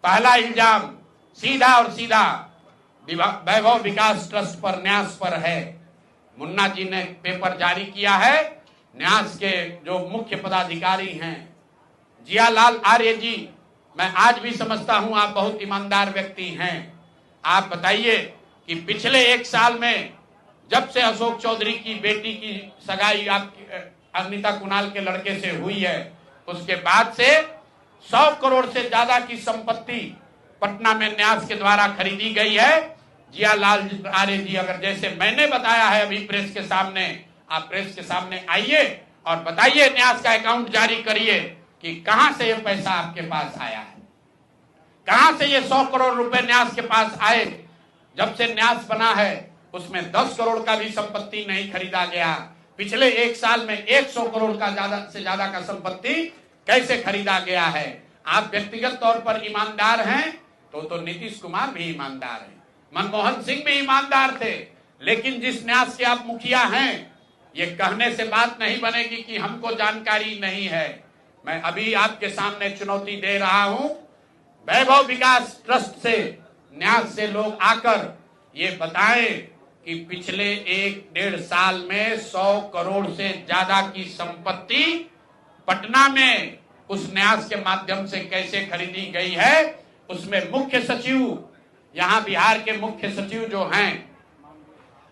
पहला इल्जाम सीधा और सीधा वैभव विकास ट्रस्ट पर, न्यास पर है। मुन्ना जी ने पेपर जारी किया है। न्यास के जो मुख्य पदाधिकारी हैं जियालाल आर्य जी, मैं आज भी समझता हूं आप बहुत ईमानदार व्यक्ति हैं। आप बताइए कि पिछले 1 साल में जब से अशोक चौधरी की बेटी की सगाई आपकी अनिता कुणाल के लड़के से हुई है, उसके बाद से 100 करोड़ से ज्यादा की संपत्ति पटना में न्यास के द्वारा खरीदी गई है। जियालाल आर्य जी, अगर जैसे मैंने बताया है अभी प्रेस के सामने, आप प्रेस के सामने आइए और बताइए, न्यास का अकाउंट जारी करिए कि कहां से ये पैसा आपके पास आया है, कहां से ये 100 करोड़ रुपए न्यास के पास आए। जब से न्यास बना है उसमें 10 करोड़ का भी संपत्ति नहीं खरीदा गया। पिछले 1 साल में 100 करोड़ का ज्यादा से ज्यादा का संपत्ति कैसे खरीदा गया है। आप व्यक्तिगत तौर पर ईमानदार हैं तो नीतीश कुमार भी ईमानदार हैं, मनमोहन सिंह भी ईमानदार थे, लेकिन जिस न्यास के आप मुखिया हैं, ये कहने से बात नहीं बनेगी कि हमको जानकारी नहीं है। मैं अभी आपके सामने चुनौती दे रहा हूं, वैभव विकास ट्रस्ट से, न्यास से लोग आकर ये बताएं कि पिछले 1-1.5 साल में 100 करोड़ से ज्यादा की संपत्ति पटना में उस न्यास के माध्यम से कैसे खरीदी गई है। उसमें मुख्य सचिव, यहां बिहार के मुख्य सचिव जो हैं,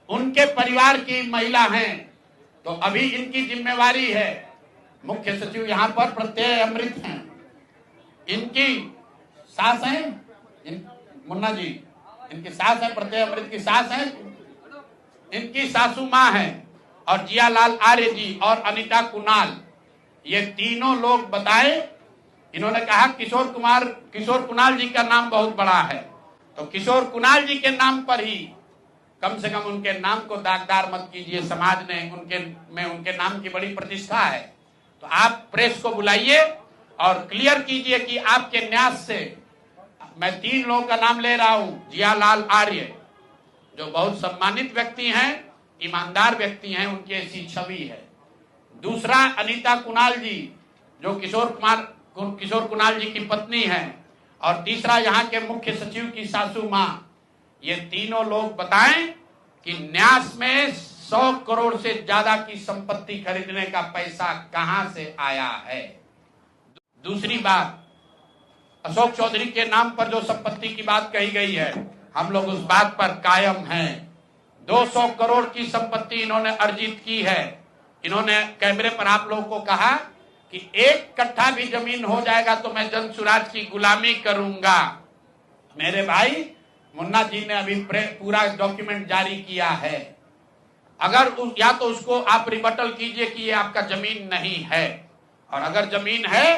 उनके परिवार की महिला हैं, तो अभी इनकी जिम्मेवारी है। मुख्य सचिव यहां पर प्रत्यय अमृत हैं, इनकी सास हैं, मुन्ना जी इनकी सास है, प्रत्यय अमृत की सास है, इनकी सासू मां है, और जियालाल आर्य जी और अनिता कुणाल, ये तीनों लोग बताएं। इन्होंने कहा किशोर कुणाल जी का नाम बहुत बड़ा है, तो किशोर कुणाल जी के नाम पर ही कम से कम उनके नाम को दागदार मत कीजिए। समाज ने उनके नाम की बड़ी प्रतिष्ठा है। तो आप प्रेस को बुलाइए और क्लियर कीजिए कि आपके न्यास से, मैं 3 लोगों का नाम ले रहा हूं, जियालाल आर्य जो बहुत सम्मानित व्यक्ति हैं, ईमानदार व्यक्ति हैं, उनकी ऐसी छवि है। दूसरा अनिता कुणाल जी जो किशोर कुणाल जी की पत्नी है, और तीसरा यहाँ के मुख्य सचिव की सासू मां। ये तीनों लोग बताएं कि न्यास में 100 करोड़ से ज्यादा की संपत्ति खरीदने का पैसा कहां से आया है। दूसरी बात, अशोक चौधरी के नाम पर जो संपत्ति की बात कही गई है, हम लोग उस बात पर कायम हैं। 200 करोड़ की संपत्ति इन्होंने अर्जित की है। इन्होंने कैमरे पर आप लोगों को कहा कि 1 कट्ठा भी जमीन हो जाएगा तो मैं जनसुराज की गुलामी करूंगा। मेरे भाई, मुन्ना जी ने अभी पूरा डॉक्यूमेंट जारी किया है। अगर या तो उसको आप रिबटल कीजिए कि ये आपका जमीन नहीं है, और अगर जमीन है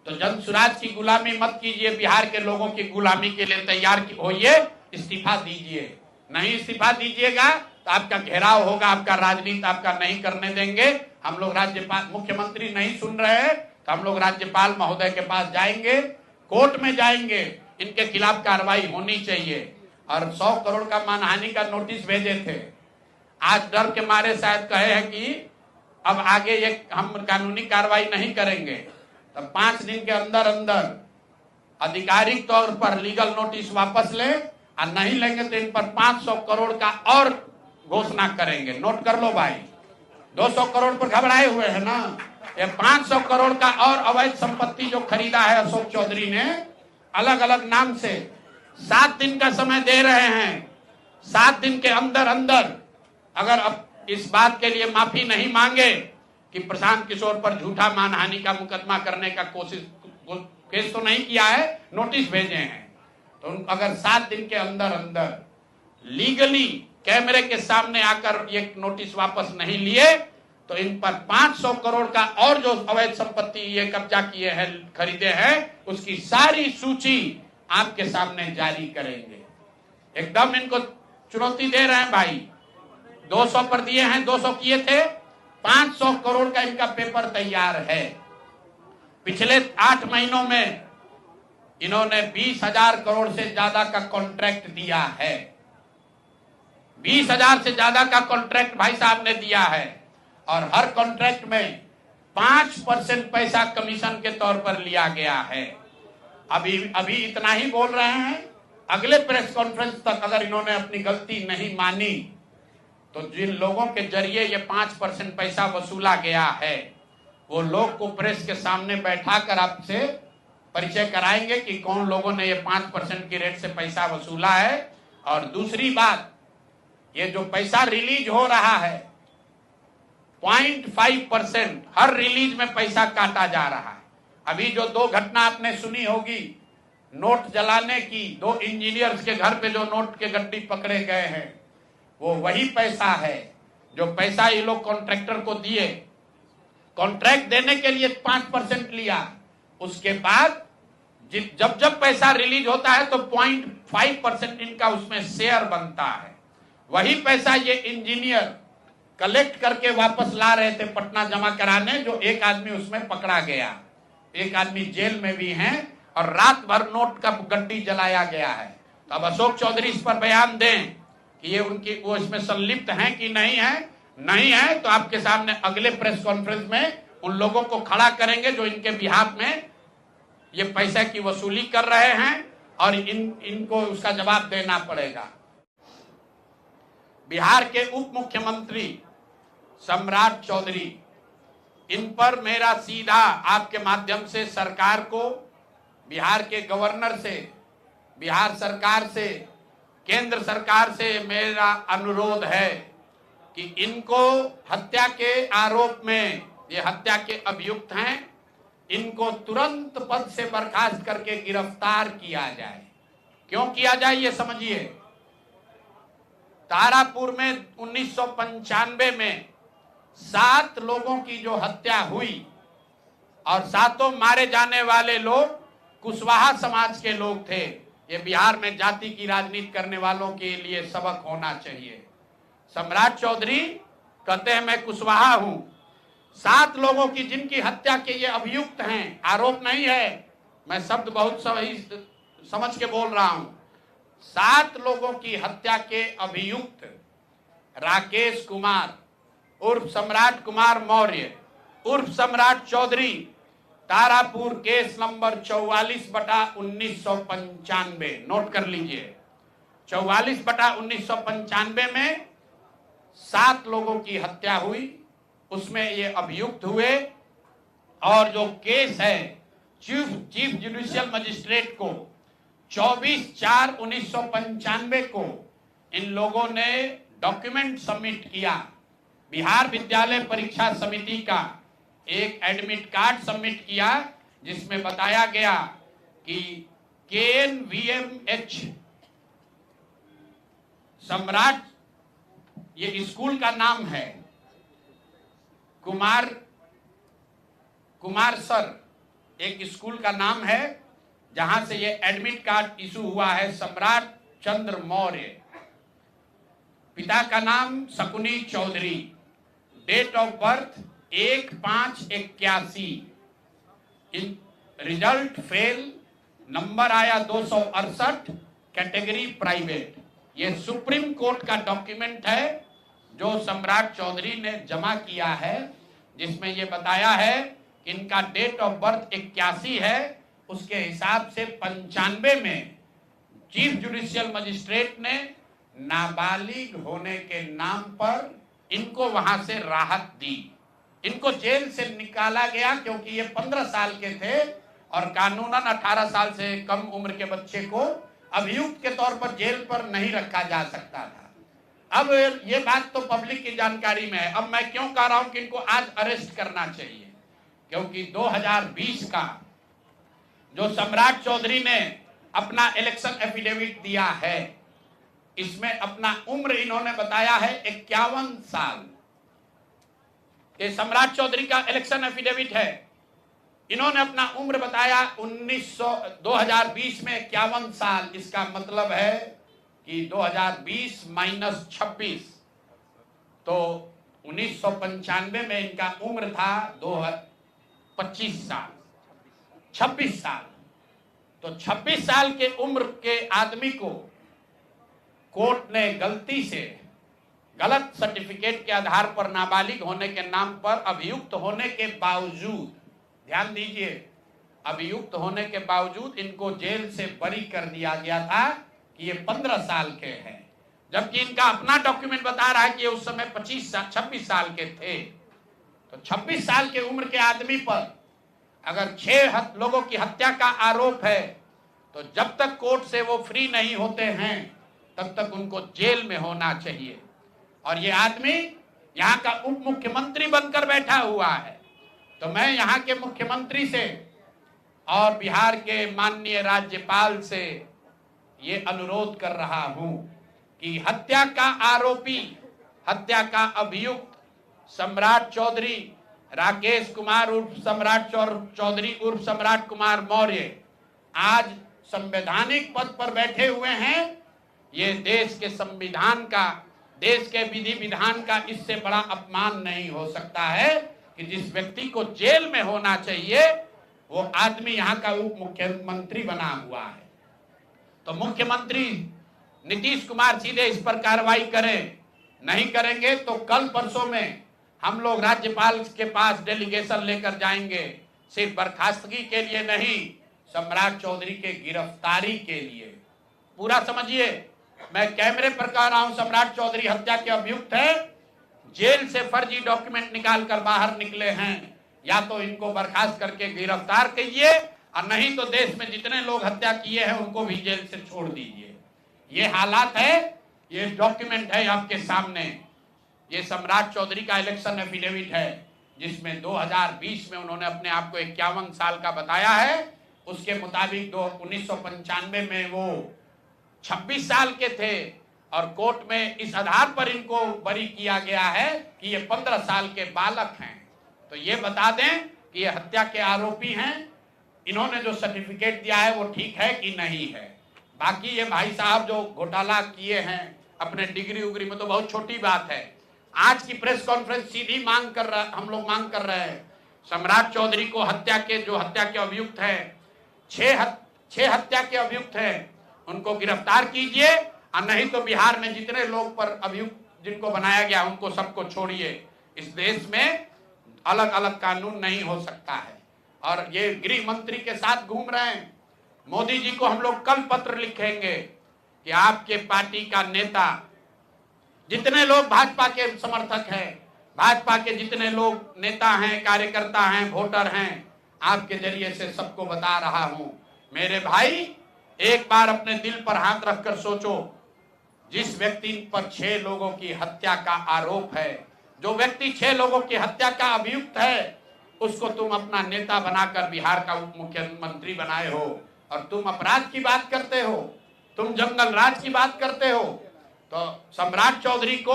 तो जनसुराज की गुलामी मत कीजिए, बिहार के लोगों की गुलामी के लिए तैयार होइए, इस्तीफा दीजिए। नहीं इस्तीफा दीजिएगा तो आपका घेराव होगा, आपका राजनीति आपका नहीं करने देंगे। हम लोग राज्यपाल, मुख्यमंत्री नहीं सुन रहे हैं तो हम लोग राज्यपाल महोदय के पास जाएंगे, कोर्ट में जाएंगे, इनके खिलाफ कार्रवाई होनी चाहिए। और 100 करोड़ का मानहानि का नोटिस भेजे थे, आज डर के मारे शायद कहे हैं कि अब आगे ये हम कानूनी कार्रवाई नहीं करेंगे। तो 5 दिन के अंदर अंदर आधिकारिक तौर पर लीगल नोटिस वापस ले, और नहीं लेंगे तो इन पर 500 करोड़ का और घोषणा करेंगे। नोट कर लो भाई, 200 करोड़ पर घबराए हुए हैं ना, ये 500 करोड़ का और अवैध संपत्ति जो खरीदा है अशोक चौधरी ने अलग अलग नाम से। 7 दिन का समय दे रहे हैं, 7 दिन के अंदर अंदर अगर अब इस बात के लिए माफी नहीं मांगे कि प्रशांत किशोर पर झूठा मानहानि का मुकदमा करने का केस तो नहीं किया है, नोटिस भेजे हैं, तो अगर 7 दिन के अंदर अंदर लीगली कैमरे के सामने आकर ये नोटिस वापस नहीं लिए तो इन पर 500 करोड़ का और जो अवैध संपत्ति ये कब्जा किए हैं, खरीदे हैं, उसकी सारी सूची आपके सामने जारी करेंगे। एकदम इनको चुनौती दे रहे हैं भाई। 200 पर दिए हैं, 200 किए थे, 500 करोड़ का इनका पेपर तैयार है। पिछले 8 महीनों में इन्होंने 20,000 करोड़ से ज्यादा का कॉन्ट्रैक्ट दिया है। 20,000 से ज्यादा का कॉन्ट्रैक्ट भाई साहब ने दिया है, और हर कॉन्ट्रैक्ट में 5% पैसा कमीशन के तौर पर लिया गया है। अभी अभी इतना ही बोल रहे हैं। अगले प्रेस कॉन्फ्रेंस तक अगर इन्होंने अपनी गलती नहीं मानी तो जिन लोगों के जरिए ये 5% पैसा वसूला गया है वो लोग को प्रेस के सामने बैठाकर आपसे परिचय कराएंगे कि कौन लोगों ने ये 5% की रेट से पैसा वसूला है। और दूसरी बात, ये जो पैसा रिलीज हो रहा है 0.5% हर रिलीज में पैसा काटा जा रहा है। अभी जो 2 घटना आपने सुनी होगी नोट जलाने की, 2 इंजीनियर्स के घर पे जो नोट के गड्डी पकड़े गए हैं, वो वही पैसा है जो पैसा ये लोग कॉन्ट्रैक्टर को दिए। कॉन्ट्रैक्ट देने के लिए 5% लिया, उसके बाद जब जब पैसा रिलीज होता है तो 0.5% इनका उसमें शेयर बनता है। वही पैसा ये इंजीनियर कलेक्ट करके वापस ला रहे थे पटना जमा कराने, जो एक आदमी उसमें पकड़ा गया, एक आदमी जेल में भी है और रात भर नोट का गड्डी जलाया गया है। तो अब अशोक चौधरी इस पर बयान दें कि ये उनकी वो इसमें संलिप्त हैं कि नहीं है। नहीं है तो आपके सामने अगले प्रेस कॉन्फ्रेंस में उन लोगों को खड़ा करेंगे जो इनके बिहाफ में ये पैसे की वसूली कर रहे हैं और इनको उसका जवाब देना पड़ेगा। बिहार के उप मुख्यमंत्री सम्राट चौधरी, इन पर मेरा सीधा आपके माध्यम से सरकार को, बिहार के गवर्नर से, बिहार सरकार से, केंद्र सरकार से मेरा अनुरोध है कि इनको हत्या के आरोप में, ये हत्या के अभियुक्त हैं, इनको तुरंत पद से बर्खास्त करके गिरफ्तार किया जाए। क्यों किया जाए ये समझिए। तारापुर में 1995 में 7 लोगों की जो हत्या हुई और 7 मारे जाने वाले लोग कुशवाहा समाज के लोग थे। ये बिहार में जाति की राजनीति करने वालों के लिए सबक होना चाहिए। सम्राट चौधरी कहते हैं मैं कुशवाहा हूं। 7 लोगों की जिनकी हत्या के ये अभियुक्त हैं, आरोप नहीं है, मैं शब्द बहुत सही समझ के बोल रहा हूं। 7 लोगों की हत्या के अभियुक्त राकेश कुमार उर्फ सम्राट कुमार मौर्य उर्फ Samrat Chaudhary, Tarapur case number 44/1995, note कर लीजिए। 44/1995 में 7 लोगों की हत्या हुई, उसमें ये अभियुक्त हुए और जो केस है चीफ जुडिशियल मजिस्ट्रेट को 24/4/1995 को इन लोगों ने डॉक्यूमेंट सबमिट किया। बिहार विद्यालय परीक्षा समिति का एक एडमिट कार्ड सबमिट किया जिसमें बताया गया कि KNVMH सम्राट, ये स्कूल का नाम है, कुमार सर एक स्कूल का नाम है जहां से ये एडमिट कार्ड इशू हुआ है। सम्राट चंद्र मौर्य, पिता का नाम Shakuni Chaudhary, date of birth 1/5/81, result fail, number आया 268, कैटेगरी प्राइवेट। ये सुप्रीम कोर्ट का डॉक्यूमेंट है जो सम्राट चौधरी ने जमा किया है, जिसमें ये बताया है कि इनका डेट ऑफ बर्थ 81 है, उसके हिसाब से 95 में चीफ जुडिशियल मजिस्ट्रेट ने नाबालिग होने के नाम पर इनको वहां से राहत दी। इनको जेल से निकाला गया क्योंकि ये 15 साल के थे और कानूनन 18 साल से कम उम्र के बच्चे को अभियुक्त के तौर पर जेल पर नहीं रखा जा सकता था। अब ये बात तो पब्लिक की जानकारी में है। अब मैं क्यों कह रहा हूं कि इनको आज अरेस्ट करना चाहिए, क्योंकि 2020 का जो सम्राट चौधरी ने अपना इलेक्शन एफिडेविट दिया है, इसमें अपना उम्र इन्होंने बताया है 51 साल। ये सम्राट चौधरी का इलेक्शन एफिडेविट है। इन्होंने अपना उम्र बताया 2020 में 51 साल। इसका मतलब है कि 2020 माइनस 26, तो 1995 में इनका उम्र था 25 साल, 26 साल। तो 26 साल के उम्र के आदमी को कोर्ट ने गलती से गलत सर्टिफिकेट के आधार पर नाबालिग होने के नाम पर अभियुक्त होने के बावजूद, ध्यान दीजिए, अभियुक्त होने के बावजूद इनको जेल से बरी कर दिया गया था कि ये 15 साल के हैं, जबकि इनका अपना डॉक्यूमेंट बता रहा है कि ये उस समय 26 साल के थे। तो 26 साल के उम्र के आदमी पर अगर 6 लोगों की हत्या का आरोप है तो जब तक कोर्ट से वो फ्री नहीं होते हैं तब तक उनको जेल में होना चाहिए। और ये आदमी यहाँ का उप मुख्यमंत्री बनकर बैठा हुआ है। तो मैं यहाँ के मुख्यमंत्री से और बिहार के माननीय राज्यपाल से ये अनुरोध कर रहा हूं कि हत्या का आरोपी, हत्या का अभियुक्त सम्राट चौधरी, राकेश कुमार उर्फ सम्राट चौधरी उर्फ सम्राट कुमार मौर्य आज संवैधानिक पद पर बैठे हुए हैं। ये देश के संविधान का, देश के विधि विधान का इससे बड़ा अपमान नहीं हो सकता है कि जिस व्यक्ति को जेल में होना चाहिए वो आदमी यहाँ का उप मुख्यमंत्री बना हुआ है। तो मुख्यमंत्री नीतीश कुमार सीधे इस पर कार्रवाई करें, नहीं करेंगे तो कल परसों में हम लोग राज्यपाल के पास डेलीगेशन लेकर जाएंगे, सिर्फ बर्खास्तगी के लिए नहीं, सम्राट चौधरी के गिरफ्तारी के लिए। पूरा समझिए, मैं कैमरे पर कह रहा हूं, सम्राट चौधरी हत्या के अभियुक्त है, जेल से फर्जी डॉक्यूमेंट निकाल कर बाहर निकले हैं। या तो इनको बर्खास्त करके गिरफ्तार कीजिए और नहीं तो देश में जितने लोग हत्या किए हैं उनको भी जेल से छोड़ दीजिए। ये हालात है, ये डॉक्यूमेंट है आपके सामने। ये सम्राट चौधरी का इलेक्शन एफिडेविट है जिसमें 2020 में उन्होंने अपने आप को 51 साल का बताया है। उसके मुताबिक 1995 में वो 26 साल के थे और कोर्ट में इस आधार पर इनको बरी किया गया है कि ये 15 साल के बालक हैं। तो ये बता दें कि ये हत्या के आरोपी हैं। इन्होंने जो सर्टिफिकेट दिया है वो ठीक है कि नहीं है। बाकी ये भाई साहब जो घोटाला किए हैं अपने डिग्री उग्री में तो बहुत छोटी बात है। आज की प्रेस कॉन्फ्रेंस सीधी हम लोग मांग कर रहे हैं, सम्राट चौधरी को हत्या के अभियुक्त है, 6 हत्या के अभियुक्त हैं, उनको गिरफ्तार कीजिए और नहीं तो बिहार में जितने लोग पर अभियुक्त जिनको बनाया गया उनको सबको छोड़िए। इस देश में अलग अलग कानून नहीं हो सकता है। और ये गृह मंत्री के साथ घूम रहे हैं। मोदी जी को हम लोग कल पत्र लिखेंगे कि आपके पार्टी का नेता, जितने लोग भाजपा के समर्थक हैं, भाजपा के जितने लोग नेता हैं, कार्यकर्ता हैं, वोटर हैं, आपके जरिए से सबको बता रहा हूं, मेरे भाई एक बार अपने दिल पर हाथ रखकर सोचो, जिस व्यक्ति पर 6 लोगों की हत्या का आरोप है, जो व्यक्ति 6 लोगों की हत्या का अभियुक्त है, उसको तुम अपना नेता बनाकर बिहार का उप मुख्यमंत्री बनाए हो और तुम अपराध की बात करते हो, तुम जंगल राज की बात करते हो। तो सम्राट चौधरी को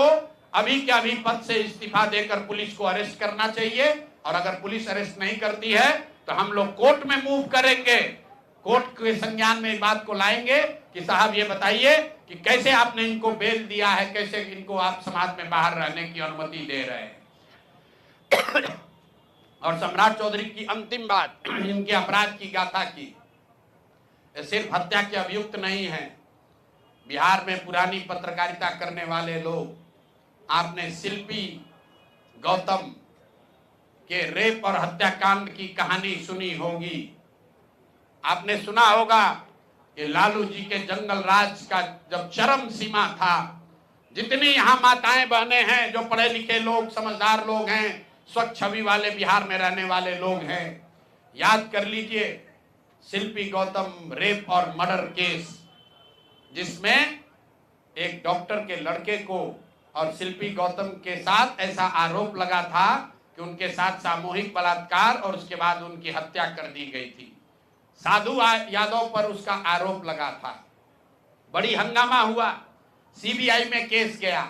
अभी के अभी पद से इस्तीफा देकर पुलिस को अरेस्ट करना चाहिए और अगर पुलिस अरेस्ट नहीं करती है तो हम लोग कोर्ट में मूव करेंगे, कोर्ट के संज्ञान में बात को लाएंगे कि साहब ये बताइए कि कैसे आपने इनको बेल दिया है, कैसे इनको आप समाज में बाहर रहने की अनुमति दे रहे हैं। और सम्राट चौधरी की अंतिम बात, इनके अपराध की गाथा की, सिर्फ हत्या के अभियुक्त नहीं है। बिहार में पुरानी पत्रकारिता करने वाले लोग, आपने शिल्पी गौतम के रेप और हत्याकांड की कहानी सुनी होगी। आपने सुना होगा कि लालू जी के जंगल राज का जब चरम सीमा था, जितनी यहाँ माताएं बहनें हैं, जो पढ़े लिखे लोग, समझदार लोग हैं, स्वच्छ छवि वाले बिहार में रहने वाले लोग हैं, याद कर लीजिए शिल्पी गौतम रेप और मर्डर केस, जिसमें एक डॉक्टर के लड़के को और शिल्पी गौतम के साथ ऐसा आरोप लगा था कि उनके साथ सामूहिक बलात्कार और उसके बाद उनकी हत्या कर दी गई थी। साधु यादव पर उसका आरोप लगा था, बड़ी हंगामा हुआ, सीबीआई में केस गया।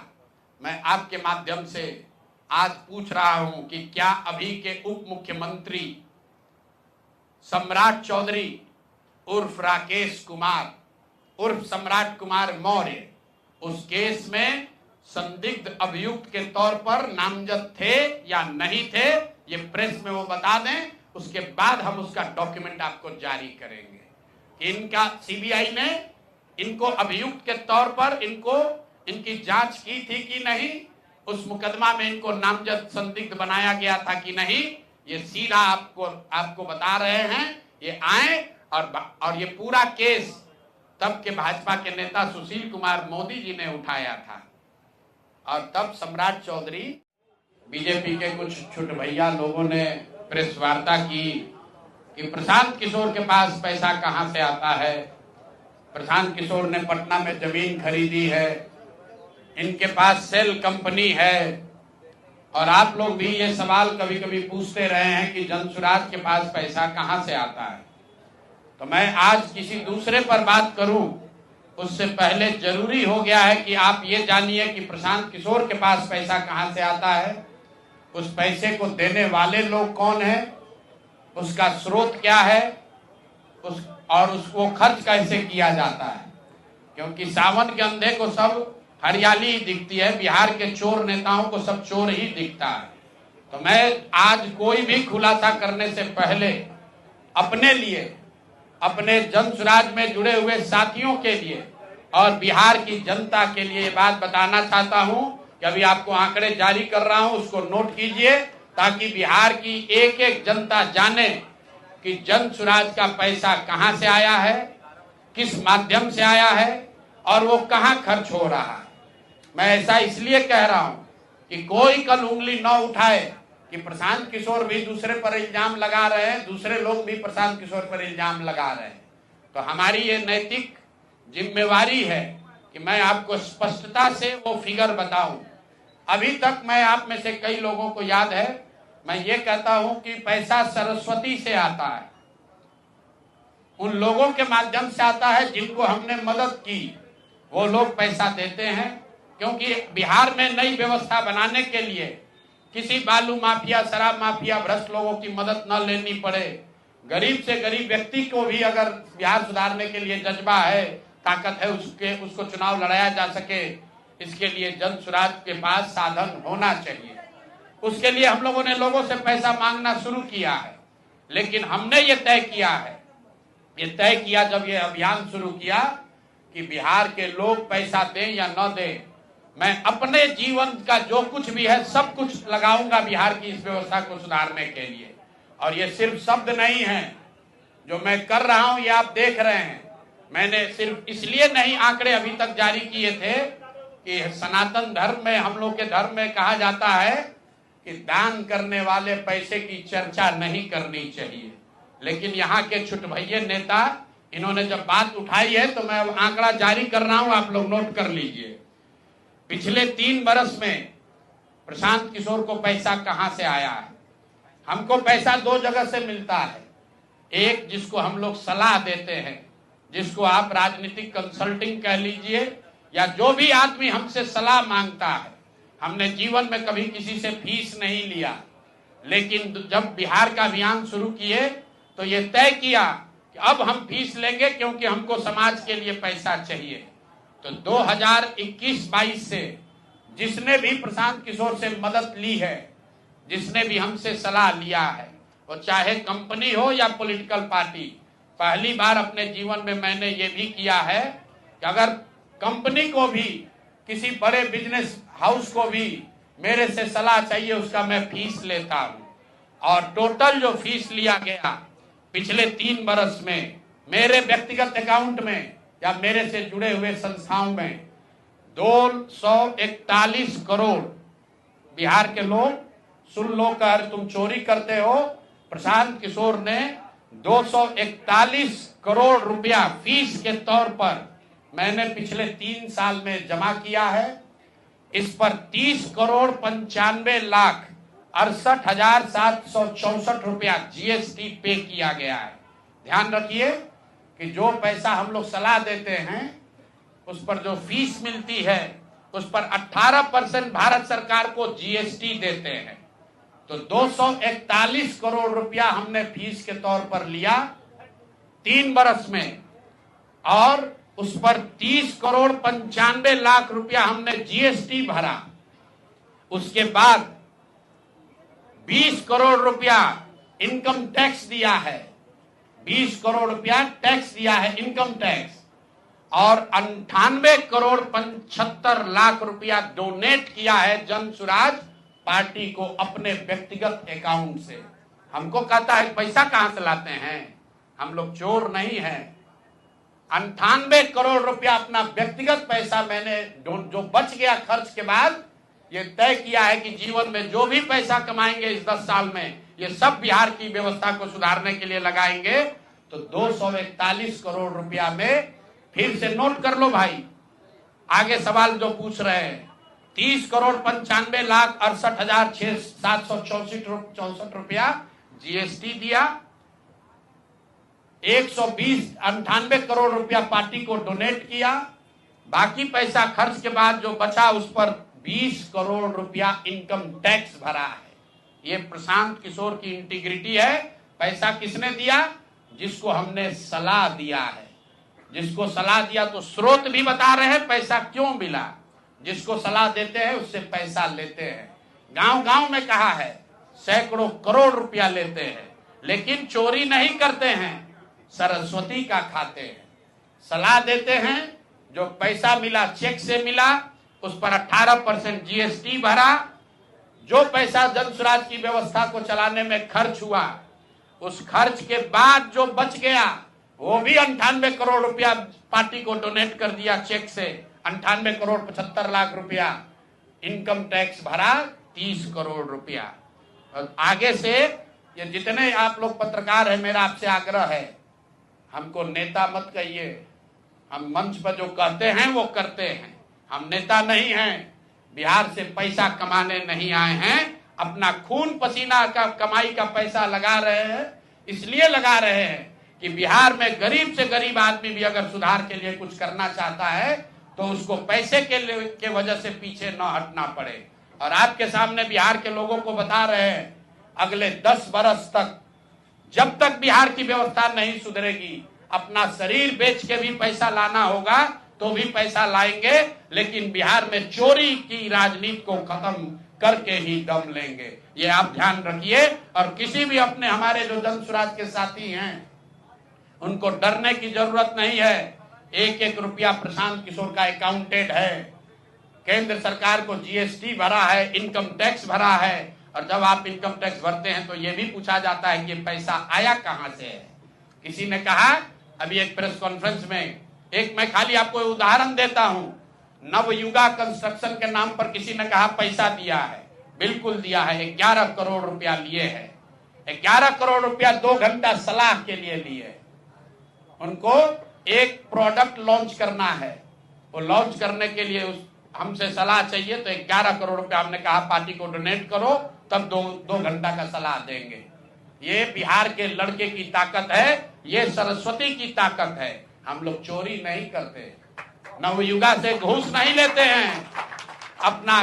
मैं आपके माध्यम से आज पूछ रहा हूं कि क्या अभी के उप मुख्यमंत्री सम्राट चौधरी उर्फ राकेश कुमार उर्फ सम्राट कुमार मौर्य उस केस में संदिग्ध अभियुक्त के तौर पर नामजद थे या नहीं थे, ये प्रेस में वो बता दें, उसके बाद हम उसका डॉक्यूमेंट आपको जारी करेंगे। इनका सीबीआई ने इनको अभियुक्त के तौर पर इनकी जांच की थी कि नहीं, उस मुकदमा में इनको नामजद संदिग्ध बनाया गया था कि नहीं, ये सीधा आपको बता रहे हैं। ये आए और ये पूरा केस तब के भाजपा के नेता सुशील कुमार मोदी जी ने उठाया था। और तब सम्राट चौधरी, बीजेपी के कुछ छुट भैया लोगों ने प्रेस वार्ता की कि प्रशांत किशोर के पास पैसा कहां से आता है, प्रशांत किशोर ने पटना में जमीन खरीदी है, इनके पास सेल कंपनी है। और आप लोग भी ये सवाल कभी कभी पूछते रहे हैं कि जनसुराज के पास पैसा कहां से आता है। तो मैं आज किसी दूसरे पर बात करूं उससे पहले जरूरी हो गया है कि आप ये जानिए कि प्रशांत किशोर के पास पैसा कहां से आता है, उस पैसे को देने वाले लोग कौन हैं, उसका स्रोत क्या है, और उसको खर्च कैसे किया जाता है। क्योंकि सावन के अंधे को सब हरियाली ही दिखती है, बिहार के चोर नेताओं को सब चोर ही दिखता है। तो मैं आज कोई भी खुलासा करने से पहले अपने लिए, अपने जनसुराज में जुड़े हुए साथियों के लिए और बिहार की जनता के लिए ये बात बताना चाहता हूं कि अभी आपको आंकड़े जारी कर रहा हूं, उसको नोट कीजिए ताकि बिहार की एक एक जनता जाने कि जनसुराज का पैसा कहां से आया है, किस माध्यम से आया है और वो कहां खर्च हो रहा है। मैं ऐसा इसलिए कह रहा हूं कि कोई कल उंगली न उठाए कि प्रशांत किशोर भी दूसरे पर इल्जाम लगा रहे हैं, दूसरे लोग भी प्रशांत किशोर पर इल्जाम लगा रहे हैं। तो हमारी ये नैतिक जिम्मेवारी है कि मैं आपको स्पष्टता से वो फिगर बताऊं। अभी तक मैं आप में से कई लोगों को याद है, मैं ये कहता हूं कि पैसा सरस्वती से आता है, उन लोगों के माध्यम से आता है जिनको हमने मदद की, वो लोग पैसा देते हैं। क्योंकि बिहार में नई व्यवस्था बनाने के लिए किसी बालू माफिया, शराब माफिया, भ्रष्ट लोगों की मदद न लेनी पड़े, गरीब से गरीब व्यक्ति को भी अगर बिहार सुधारने के लिए जज्बा है, ताकत है, उसको चुनाव लड़ाया जा सके, इसके लिए जनसुराज के पास साधन होना चाहिए। उसके लिए हम लोगों ने लोगों से पैसा मांगना शुरू किया है, लेकिन हमने ये तय किया जब ये अभियान शुरू किया कि बिहार के लोग पैसा दें या न दें, मैं अपने जीवन का जो कुछ भी है सब कुछ लगाऊंगा बिहार की इस व्यवस्था को सुधारने के लिए। और ये सिर्फ शब्द नहीं है जो मैं कर रहा हूं, ये आप देख रहे हैं। मैंने सिर्फ इसलिए नहीं आंकड़े अभी तक जारी किए थे कि सनातन धर्म में, हम लोग के धर्म में कहा जाता है कि दान करने वाले पैसे की चर्चा नहीं करनी चाहिए। लेकिन यहाँ के छुट भैये नेता, इन्होंने जब बात उठाई है तो मैं आंकड़ा जारी कर रहा हूं, आप लोग नोट कर लीजिए। पिछले 3 बरस में प्रशांत किशोर को पैसा कहां से आया है। हमको पैसा 2 जगह से मिलता है। एक, जिसको हम लोग सलाह देते हैं, जिसको आप राजनीतिक कंसल्टिंग कह लीजिए, या जो भी आदमी हमसे सलाह मांगता है। हमने जीवन में कभी किसी से फीस नहीं लिया, लेकिन जब बिहार का अभियान शुरू किए तो ये तय किया कि अब हम फीस लेंगे, क्योंकि हमको समाज के लिए पैसा चाहिए। तो 2021-22 से जिसने भी प्रशांत किशोर से मदद ली है, जिसने भी हमसे सलाह लिया है, वो चाहे कंपनी हो या पॉलिटिकल पार्टी, पहली बार अपने जीवन में मैंने ये भी किया है कि अगर कंपनी को भी, किसी बड़े बिजनेस हाउस को भी मेरे से सलाह चाहिए, उसका मैं फीस लेता हूं। और टोटल जो फीस लिया गया पिछले 3 बरस में मेरे व्यक्तिगत अकाउंट में या मेरे से जुड़े हुए संस्थाओं में 241 करोड़। बिहार के लोग सुन लो, कर तुम चोरी करते हो, प्रशांत किशोर ने 241 करोड़ रुपया फीस के तौर पर मैंने पिछले 3 साल में जमा किया है। इस पर 30 करोड़ 95 लाख 68,764 रुपया जीएसटी पे किया गया है। ध्यान रखिए कि जो पैसा हम लोग सलाह देते हैं, उस पर जो फीस मिलती है, उस पर 18% भारत सरकार को जीएसटी देते हैं। तो 241 करोड़ रुपया हमने फीस के तौर पर लिया 3 बरस में, और उस पर 30 करोड़ 95 लाख रुपया हमने जीएसटी भरा। उसके बाद 20 करोड़ रुपया इनकम टैक्स दिया है, 20 करोड़ रुपया टैक्स दिया है, इनकम टैक्स, और 98 करोड़ 75 लाख रुपया डोनेट किया है जनसुराज पार्टी को अपने व्यक्तिगत अकाउंट से। हमको कहता है पैसा कहां से लाते हैं, हम लोग चोर नहीं हैं। 98 करोड़ रुपया अपना व्यक्तिगत पैसा मैंने जो बच गया खर्च के बाद ये तय किया है कि जीवन में जो भी पैसा कमाएंगे इस 10 साल में ये सब बिहार की व्यवस्था को सुधारने के लिए लगाएंगे। तो 241 करोड़ रुपया में फिर से नोट कर लो भाई, आगे सवाल जो पूछ रहे हैं, 30,95,68,764 रुपया जीएसटी दिया, 198 करोड़ रुपया पार्टी को डोनेट किया, बाकी पैसा खर्च के बाद जो बचा उस पर 20 करोड़ रुपया इनकम टैक्स भरा है। ये प्रशांत किशोर की इंटीग्रिटी है। पैसा किसने दिया? जिसको हमने सलाह दिया है। जिसको सलाह दिया तो स्रोत भी बता रहे हैं पैसा क्यों मिला। जिसको सलाह देते हैं उससे पैसा लेते हैं। गांव गांव में कहा है सैकड़ों करोड़ रुपया लेते हैं, लेकिन चोरी नहीं करते हैं, सरस्वती का खाते हैं। सलाह देते हैं, जो पैसा मिला चेक से मिला उस पर 18% जीएसटी भरा, जो पैसा जन स्वराज की व्यवस्था को चलाने में खर्च हुआ उस खर्च के बाद जो बच गया वो भी 98 करोड़ रुपया पार्टी को डोनेट कर दिया चेक से। 98 करोड़ 75 लाख रुपया इनकम टैक्स भरा, 30 करोड़ रुपया। और आगे से ये जितने आप लोग पत्रकार हैं, मेरा आपसे आग्रह है, हमको नेता मत कहिए। हम मंच पर जो कहते हैं वो करते हैं। हम नेता नहीं हैं, बिहार से पैसा कमाने नहीं आए हैं। अपना खून पसीना का कमाई का पैसा लगा रहे हैं, इसलिए लगा रहे हैं कि बिहार में गरीब से गरीब आदमी भी अगर सुधार के लिए कुछ करना चाहता है तो उसको पैसे के वजह से पीछे न हटना पड़े। और आपके सामने बिहार के लोगों को बता रहे हैं, अगले 10 बरस तक जब तक बिहार की व्यवस्था नहीं सुधरेगी, अपना शरीर बेच के भी पैसा लाना होगा तो भी पैसा लाएंगे, लेकिन बिहार में चोरी की राजनीति को खत्म करके ही दम लेंगे। ये आप ध्यान रखिए। और किसी भी अपने हमारे जो जन स्वराज के साथी हैं उनको डरने की जरूरत नहीं है। 1-1 रुपया प्रशांत किशोर का अकाउंटेड है। केंद्र सरकार को जीएसटी भरा है, इनकम टैक्स भरा है। और जब आप इनकम टैक्स भरते हैं तो ये भी पूछा जाता है कि पैसा आया कहां से है। किसी ने कहा अभी एक प्रेस कॉन्फ्रेंस में, एक मैं खाली आपको उदाहरण देता हूं, नवयुगा कंस्ट्रक्शन के नाम पर किसी ने कहा पैसा दिया है। बिल्कुल दिया है, 11 करोड़ रुपया लिए है। 11 करोड़ रुपया 2 घंटा सलाह के लिए लिए। उनको एक प्रोडक्ट लॉन्च करना है, वो लॉन्च करने के लिए हमसे सलाह चाहिए, तो 11 करोड़ रुपया हमने कहा पार्टी को डोनेट करो, तब 2 घंटा का सलाह देंगे। ये बिहार के लड़के की ताकत है, ये सरस्वती की ताकत है। हम लोग चोरी नहीं करते, नवयुगा से घूस नहीं लेते हैं, अपना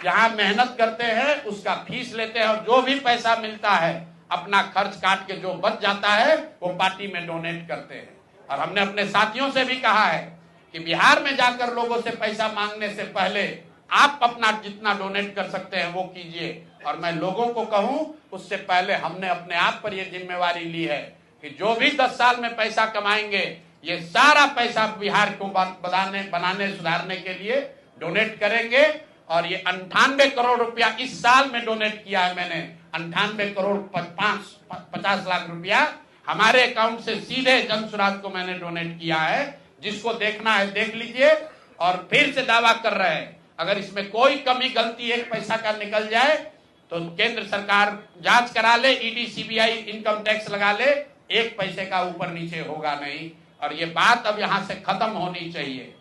जहां मेहनत करते हैं उसका फीस लेते हैं, और जो भी पैसा मिलता है अपना खर्च काट के जो बच जाता है वो पार्टी में डोनेट करते हैं। और हमने अपने साथियों से भी कहा है कि बिहार में जाकर लोगों से पैसा मांगने से पहले आप अपना जितना डोनेट कर सकते हैं वो कीजिए। और मैं लोगों को कहूं, उससे पहले हमने अपने आप पर यह जिम्मेवारी ली है कि जो भी 10 साल में पैसा कमाएंगे ये सारा पैसा बिहार को बनाने सुधारने के लिए डोनेट करेंगे। और ये 98 करोड़ रुपया इस साल में डोनेट किया है मैंने। 98 करोड़ 50 लाख रुपया हमारे अकाउंट से सीधे जन स्वराज को मैंने डोनेट किया है। जिसको देखना है देख लीजिए। और फिर से दावा कर रहे हैं, अगर इसमें कोई कमी गलती एक पैसा का निकल जाए तो केंद्र सरकार जांच करा ले, ईडी सीबीआई इनकम टैक्स लगा ले, 1 पैसे का ऊपर नीचे होगा नहीं। और ये बात अब यहां से खत्म होनी चाहिए।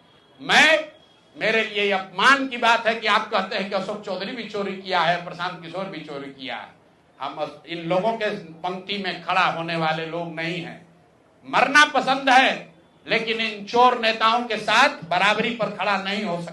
मेरे लिए अपमान की बात है कि आप कहते हैं कि अशोक चौधरी भी चोरी किया है, प्रशांत किशोर भी चोरी किया है। हम इन लोगों के पंक्ति में खड़ा होने वाले लोग नहीं हैं। मरना पसंद है, लेकिन इन चोर नेताओं के साथ बराबरी पर खड़ा नहीं हो सकता।